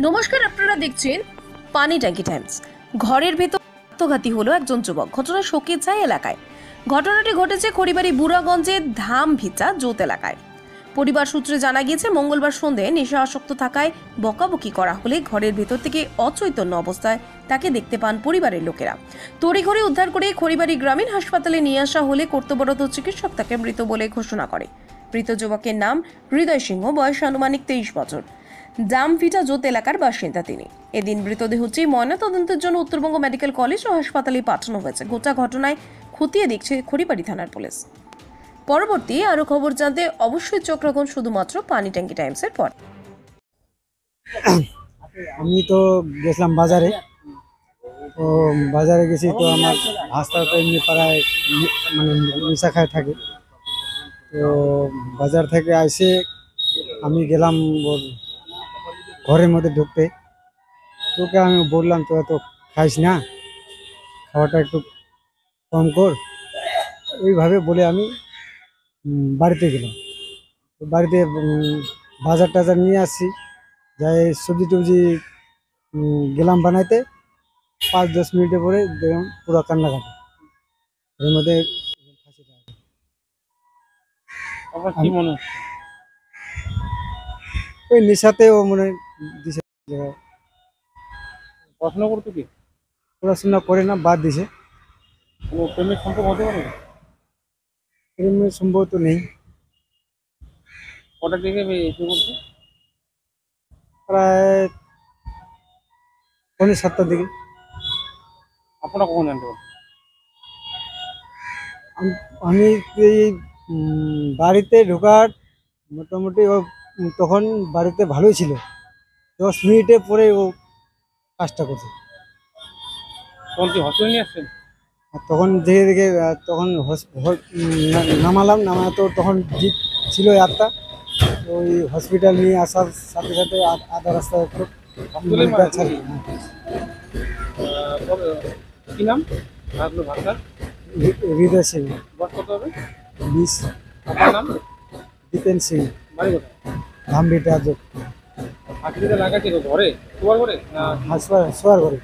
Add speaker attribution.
Speaker 1: নমস্কার, আপনারা দেখছেন পানি ট্যাঙ্কি টাইমস। ঘরের ভেতর আত্মঘাতী হলো একজন যুবক। ঘটনা শোকের ছায়া এলাকায়। ঘটনাটি ঘটেছে খড়িবাড়ি বুড়াগঞ্জের ধামভিচা জোত এলাকায়। পরিবার সূত্রে জানা গিয়েছে, মঙ্গলবার সন্ধ্যে নেশা আসক্ত থাকায় বকাবকি করা হলে ঘরের ভেতর থেকে অচৈতন্য অবস্থায় তাকে দেখতে পান পরিবারের লোকেরা। তড়িঘড়ি উদ্ধার করে খড়িবাড়ি গ্রামীণ হাসপাতালে নিয়ে আসা হলে কর্তব্যরত চিকিৎসক তাকে মৃত বলে ঘোষণা করে। মৃত যুবকের নাম হৃদয় সিংহ, বয়স আনুমানিক 23 বছর। জামভিটা জোত এলাকার বাসিন্দা তিনি। এদিন মৃতদেহটি ময়নাতদন্তের জন্য উত্তরবঙ্গ মেডিকেল কলেজ ও হাসপাতালে পাঠানো হয়েছে। গোটা ঘটনায় খতিয়ে দেখছে খড়িবাড়ি থানার পুলিশ। পরবর্তী আরো খবর জানতে অবশ্যই চোখ রাখুন শুধুমাত্র পানি ট্যাঙ্কি টাইমসের পর।
Speaker 2: আমি তো গেছিলাম বাজারে। তো বাজারে গেছি, তো আমার ভাস্তা তো এমনি পাড়ায় মানে নেশা খায় থাকে। তো বাজার থেকে এসে আমি গেলাম ওর ঘরের মধ্যে ঢুকতে। তোকে আমি বললাম, তো এত খাইস না, খাওয়াটা একটু কম কর, এইভাবে বলে আমি বাড়িতে গেলাম। তো বাড়িতে বাজার টাজার নিয়ে আসছি, যাই সবজি টবজি গেলাম বানাইতে। 5-10 মিনিটের পরে দেখলাম পুরো কান্নাকাটি। এর মধ্যে
Speaker 3: কি মনে হচ্ছে?
Speaker 2: ওই নেশাতে ও মনে হয় দিছে।
Speaker 3: পড়াশোনা করতো কি?
Speaker 2: পড়াশোনা করে না, বাদ দিছে।
Speaker 3: কোনো প্রেমের সম্পর্ক হতে পারে?
Speaker 2: প্রেমের সম্ভব তো নেই।
Speaker 3: কটার দিকে এসে করছে?
Speaker 2: প্রায় 6:45 দিকে।
Speaker 3: আপনারা কখন জানতে পারছেন?
Speaker 2: আমি এই বাড়িতে ঢোকার মোটামুটি ও তখন বাড়িতে ভালোই ছিল। 10 মিনিটে পরে ও কাজটা করছে।
Speaker 3: তখন কি হসপিটালে নিয়ে আসছেন?
Speaker 2: আর তখন ধীরে ধীরে তখন নামালাম, তো তখন জিপ ছিল একটা। ওই হসপিটাল নিয়ে আসার সাথে সাথে আধা রাস্তা একটু ছাড়ি।
Speaker 3: কি নাম আপনার ভাষা?
Speaker 2: হৃদয় সিং।
Speaker 3: বয়স কত হবে?
Speaker 2: 20।
Speaker 3: আপনার নাম?
Speaker 2: দীপেন সিং।
Speaker 3: বাড়ি কোথায়?
Speaker 2: ধামভিটা জোট।
Speaker 3: হাসপাতালে লাগাচ্ছে ঘরে, তোমার ঘরে না
Speaker 2: শোয়ার ঘরে।